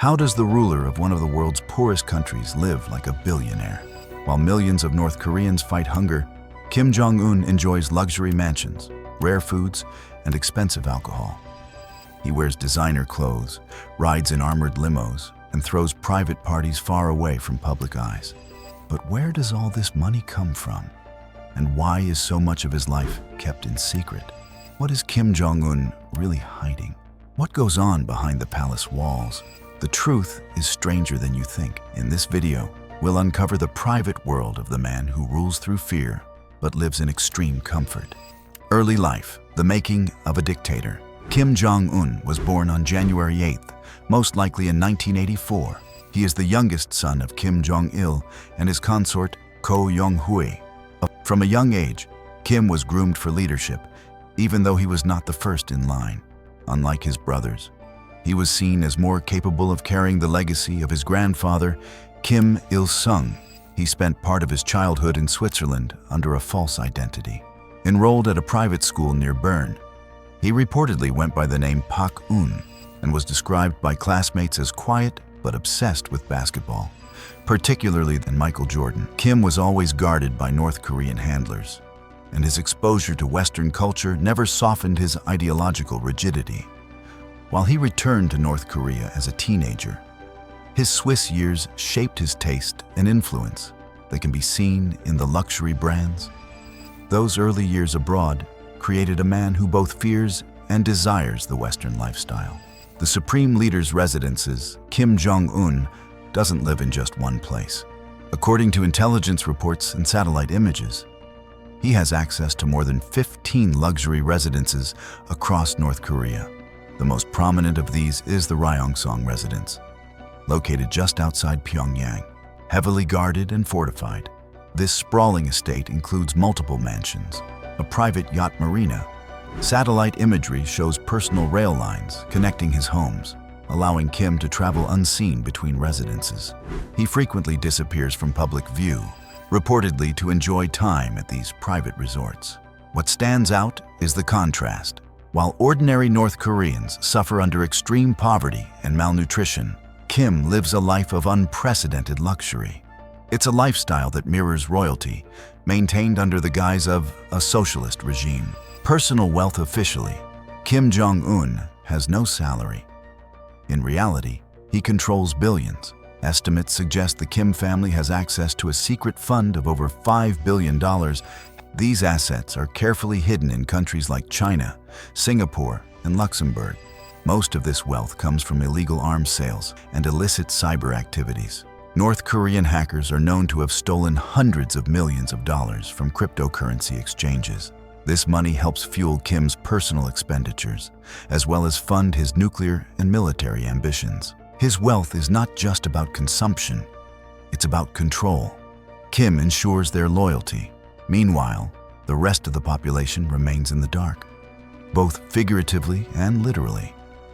How does the ruler of one of the world's poorest countries live like a billionaire? While millions of North Koreans fight hunger, Kim Jong Un enjoys luxury mansions, rare foods, and expensive alcohol. He wears designer clothes, rides in armored limos, and throws private parties far away from public eyes. But where does all this money come from? And why is so much of his life kept in secret? What is Kim Jong Un really hiding? What goes on behind the palace walls? The truth is stranger than you think. In this video, we'll uncover the private world of the man who rules through fear but lives in extreme comfort. Early life, the making of a dictator. Kim Jong Un was born on January 8th, most likely in 1984. He is the youngest son of Kim Jong-il and his consort Ko Young-hui. From a young age, Kim was groomed for leadership, even though he was not the first in line. Unlike his brothers, he was seen as more capable of carrying the legacy of his grandfather, Kim Il-sung. He spent part of his childhood in Switzerland under a false identity. Enrolled at a private school near Bern, he reportedly went by the name Pak Un and was described by classmates as quiet but obsessed with basketball, particularly than Michael Jordan. Kim was always guarded by North Korean handlers, and his exposure to Western culture never softened his ideological rigidity. While he returned to North Korea as a teenager, his Swiss years shaped his taste and influence that can be seen in the luxury brands. Those early years abroad created a man who both fears and desires the Western lifestyle. The supreme leader's residences, Kim Jong Un, doesn't live in just one place. According to intelligence reports and satellite images, he has access to more than 15 luxury residences across North Korea. The most prominent of these is the Ryongseong residence, located just outside Pyongyang. Heavily guarded and fortified, this sprawling estate includes multiple mansions, a private yacht marina. Satellite imagery shows personal rail lines connecting his homes, allowing Kim to travel unseen between residences. He frequently disappears from public view, reportedly to enjoy time at these private resorts. What stands out is the contrast. While ordinary North Koreans suffer under extreme poverty and malnutrition, Kim lives a life of unprecedented luxury. It's a lifestyle that mirrors royalty, maintained under the guise of a socialist regime. Personal wealth officially, Kim Jong Un has no salary. In reality, he controls billions. Estimates suggest the Kim family has access to a secret fund of over $5 billion. These assets are carefully hidden in countries like China, Singapore, and Luxembourg. Most of this wealth comes from illegal arms sales and illicit cyber activities. North Korean hackers are known to have stolen hundreds of millions of dollars from cryptocurrency exchanges. This money helps fuel Kim's personal expenditures, as well as fund his nuclear and military ambitions. His wealth is not just about consumption, it's about control. Kim ensures their loyalty. Meanwhile, the rest of the population remains in the dark, both figuratively and literally,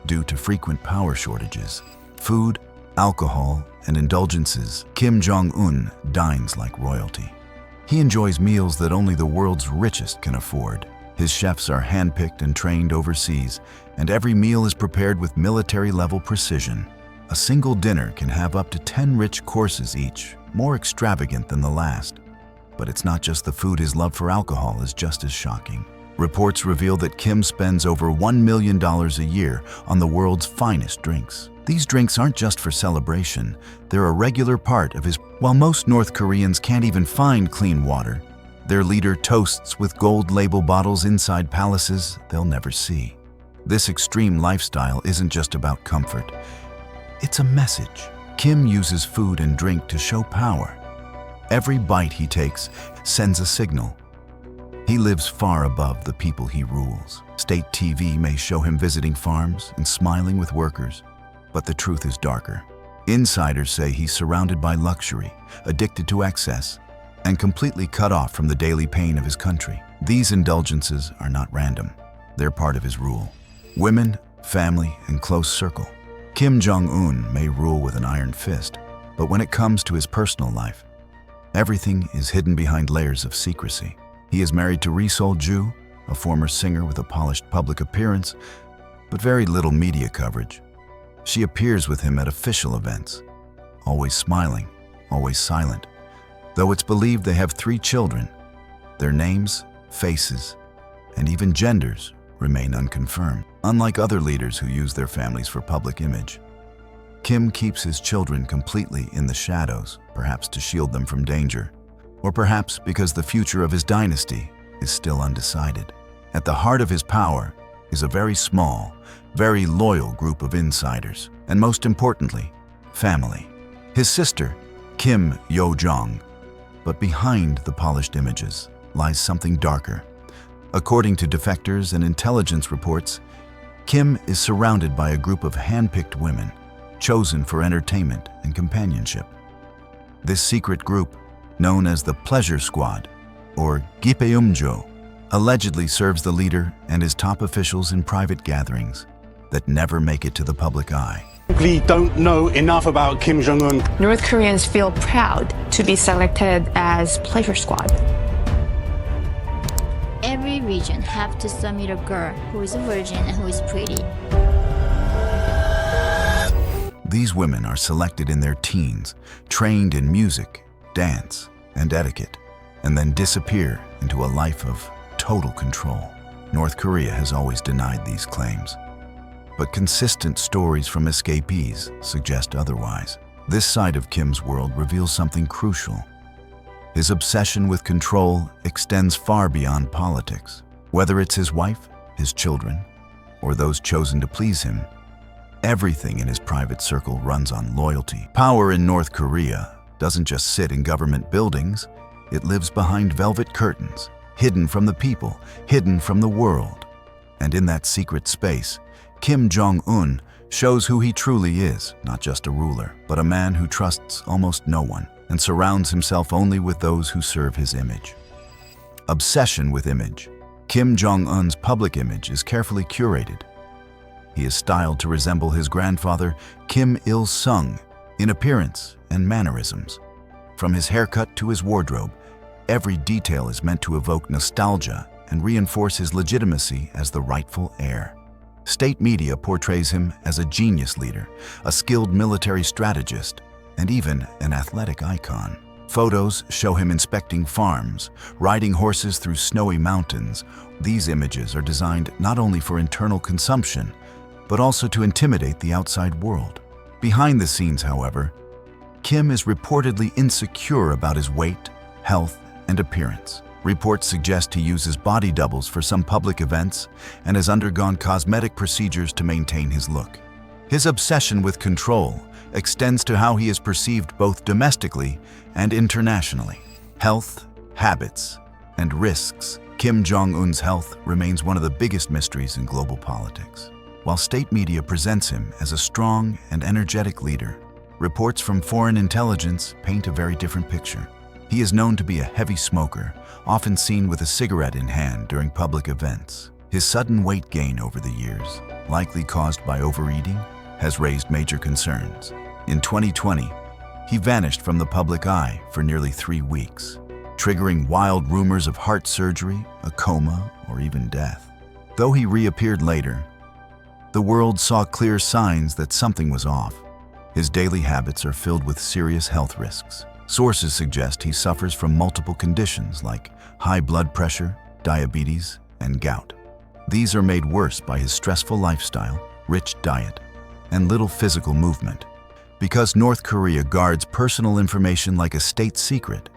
due to frequent power shortages. Food, alcohol, and indulgences, Kim Jong Un dines like royalty. He enjoys meals that only the world's richest can afford. His chefs are handpicked and trained overseas, and every meal is prepared with military-level precision. A single dinner can have up to 10 rich courses each, more extravagant than the last. But it's not just the food. His love for alcohol is just as shocking. Reports reveal that Kim spends over $1 million a year on the world's finest drinks. These drinks aren't just for celebration, they're a regular part of his. While most North Koreans can't even find clean water, their leader toasts with gold label bottles inside palaces they'll never see. This extreme lifestyle isn't just about comfort, it's a message. Kim uses food and drink to show power. Every bite he takes sends a signal. He lives far above the people he rules. State TV may show him visiting farms and smiling with workers, but the truth is darker. Insiders say he's surrounded by luxury, addicted to excess, and completely cut off from the daily pain of his country. These indulgences are not random. They're part of his rule. Women, family, and close circle. Kim Jong Un may rule with an iron fist, but when it comes to his personal life, everything is hidden behind layers of secrecy. He is married to Ri Sol-ju, a former singer with a polished public appearance, but very little media coverage. She appears with him at official events, always smiling, always silent. Though it's believed they have 3 children, their names, faces, and even genders remain unconfirmed. Unlike other leaders who use their families for public image, Kim keeps his children completely in the shadows, perhaps to shield them from danger, or perhaps because the future of his dynasty is still undecided. At the heart of his power is a very small, very loyal group of insiders, and most importantly, family. His sister, Kim Yo Jong. But behind the polished images lies something darker. According to defectors and intelligence reports, Kim is surrounded by a group of hand-picked women, chosen for entertainment and companionship. This secret group, known as the Pleasure Squad, or Gippeumjo, allegedly serves the leader and his top officials in private gatherings that never make it to the public eye. We don't know enough about Kim Jong Un. North Koreans feel proud to be selected as Pleasure Squad. Every region have to submit a girl who is a virgin and who is pretty. These women are selected in their teens, trained in music, dance, and etiquette, and then disappear into a life of total control. North Korea has always denied these claims, but consistent stories from escapees suggest otherwise. This side of Kim's world reveals something crucial. His obsession with control extends far beyond politics. Whether it's his wife, his children, or those chosen to please him, everything in his private circle runs on loyalty. Power in North Korea doesn't just sit in government buildings, it lives behind velvet curtains, hidden from the people, hidden from the world. And in that secret space, Kim Jong Un shows who he truly is, not just a ruler, but a man who trusts almost no one and surrounds himself only with those who serve his image. Obsession with image. Kim Jong Un's public image is carefully curated. He is styled to resemble his grandfather, Kim Il-sung, in appearance and mannerisms. From his haircut to his wardrobe, every detail is meant to evoke nostalgia and reinforce his legitimacy as the rightful heir. State media portrays him as a genius leader, a skilled military strategist, and even an athletic icon. Photos show him inspecting farms, riding horses through snowy mountains. These images are designed not only for internal consumption, but also to intimidate the outside world. Behind the scenes, however, Kim is reportedly insecure about his weight, health, and appearance. Reports suggest he uses body doubles for some public events and has undergone cosmetic procedures to maintain his look. His obsession with control extends to how he is perceived both domestically and internationally. Health, habits, and risks. Kim Jong Un's health remains one of the biggest mysteries in global politics. While state media presents him as a strong and energetic leader, reports from foreign intelligence paint a very different picture. He is known to be a heavy smoker, often seen with a cigarette in hand during public events. His sudden weight gain over the years, likely caused by overeating, has raised major concerns. In 2020, he vanished from the public eye for nearly 3 weeks, triggering wild rumors of heart surgery, a coma, or even death. Though he reappeared later, the world saw clear signs that something was off. His daily habits are filled with serious health risks. Sources suggest he suffers from multiple conditions like high blood pressure, diabetes, and gout. These are made worse by his stressful lifestyle, rich diet, and little physical movement. Because North Korea guards personal information like a state secret,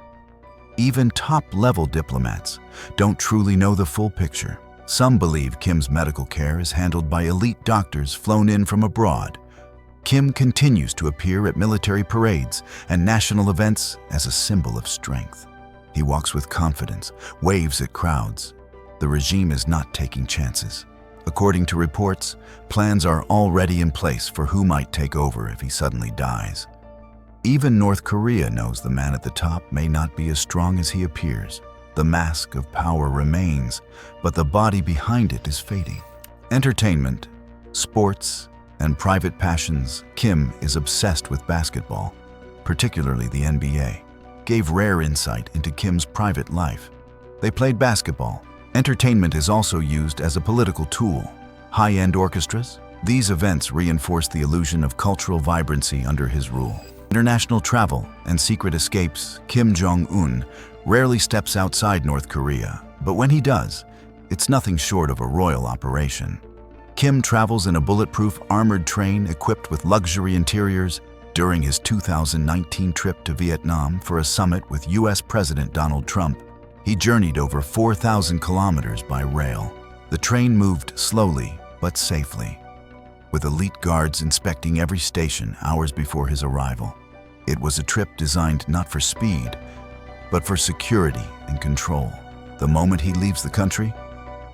even top-level diplomats don't truly know the full picture. Some believe Kim's medical care is handled by elite doctors flown in from abroad. Kim continues to appear at military parades and national events as a symbol of strength. He walks with confidence, waves at crowds. The regime is not taking chances. According to reports, plans are already in place for who might take over if he suddenly dies. Even North Korea knows the man at the top may not be as strong as he appears. The mask of power remains, but the body behind it is fading. Entertainment, sports, and private passions. Kim is obsessed with basketball, particularly the NBA. Gave rare insight into Kim's private life. They played basketball. Entertainment is also used as a political tool. High-end orchestras, These events reinforce the illusion of cultural vibrancy under his rule. International travel and secret escapes, Kim Jong Un rarely steps outside North Korea, but when he does, it's nothing short of a royal operation. Kim travels in a bulletproof armored train equipped with luxury interiors during his 2019 trip to Vietnam for a summit with US President Donald Trump. He journeyed over 4,000 kilometers by rail. The train moved slowly but safely, with elite guards inspecting every station hours before his arrival. It was a trip designed not for speed, but for security and control. The moment he leaves the country,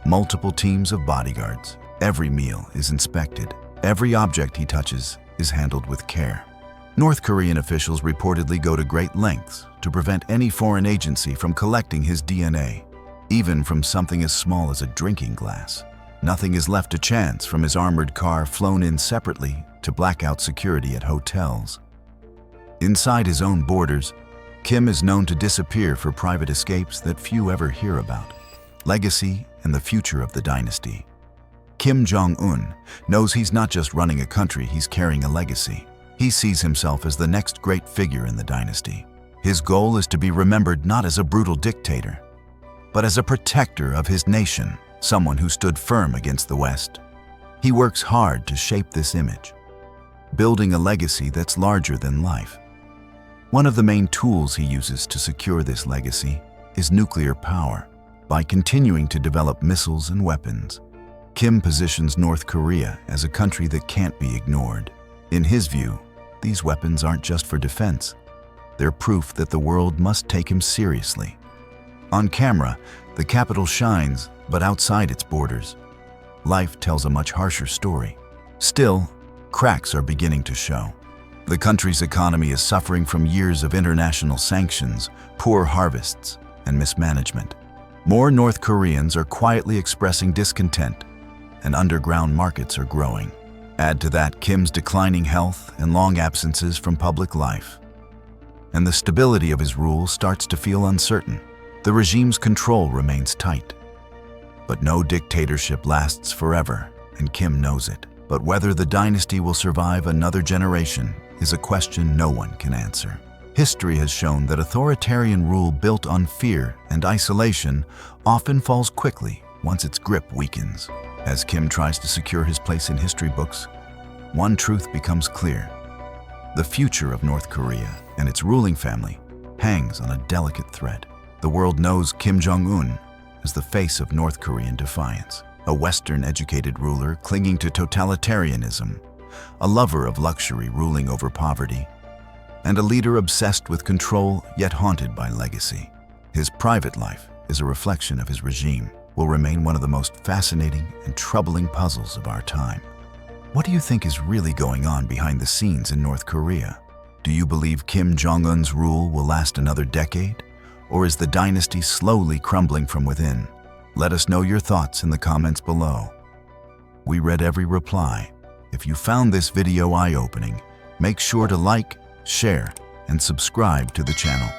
multiple teams of bodyguards. Every meal is inspected. Every object he touches is handled with care. North Korean officials reportedly go to great lengths to prevent any foreign agency from collecting his DNA, even from something as small as a drinking glass. Nothing is left to chance, from his armored car flown in separately to blackout security at hotels. Inside his own borders, Kim is known to disappear for private escapes that few ever hear about. Legacy and the future of the dynasty. Kim Jong Un knows he's not just running a country, he's carrying a legacy. He sees himself as the next great figure in the dynasty. His goal is to be remembered not as a brutal dictator, but as a protector of his nation, someone who stood firm against the West. He works hard to shape this image, building a legacy that's larger than life. One of the main tools he uses to secure this legacy is nuclear power. By continuing to develop missiles and weapons, Kim positions North Korea as a country that can't be ignored. In his view, these weapons aren't just for defense. They're proof that the world must take him seriously. On camera, the capital shines, but outside its borders, life tells a much harsher story. Still, cracks are beginning to show. The country's economy is suffering from years of international sanctions, poor harvests, and mismanagement. More North Koreans are quietly expressing discontent, and underground markets are growing. Add to that Kim's declining health and long absences from public life, and the stability of his rule starts to feel uncertain. The regime's control remains tight. But no dictatorship lasts forever, and Kim knows it. But whether the dynasty will survive another generation is a question no one can answer. History has shown that authoritarian rule built on fear and isolation often falls quickly once its grip weakens. As Kim tries to secure his place in history books, one truth becomes clear. The future of North Korea and its ruling family hangs on a delicate thread. The world knows Kim Jong Un as the face of North Korean defiance, a Western-educated ruler clinging to totalitarianism, a lover of luxury ruling over poverty, and a leader obsessed with control yet haunted by legacy. His private life is a reflection of his regime, will remain one of the most fascinating and troubling puzzles of our time. What do you think is really going on behind the scenes in North Korea? Do you believe Kim Jong Un's rule will last another decade? Or is the dynasty slowly crumbling from within? Let us know your thoughts in the comments below. We read every reply. If you found this video eye-opening, make sure to like, share, and subscribe to the channel.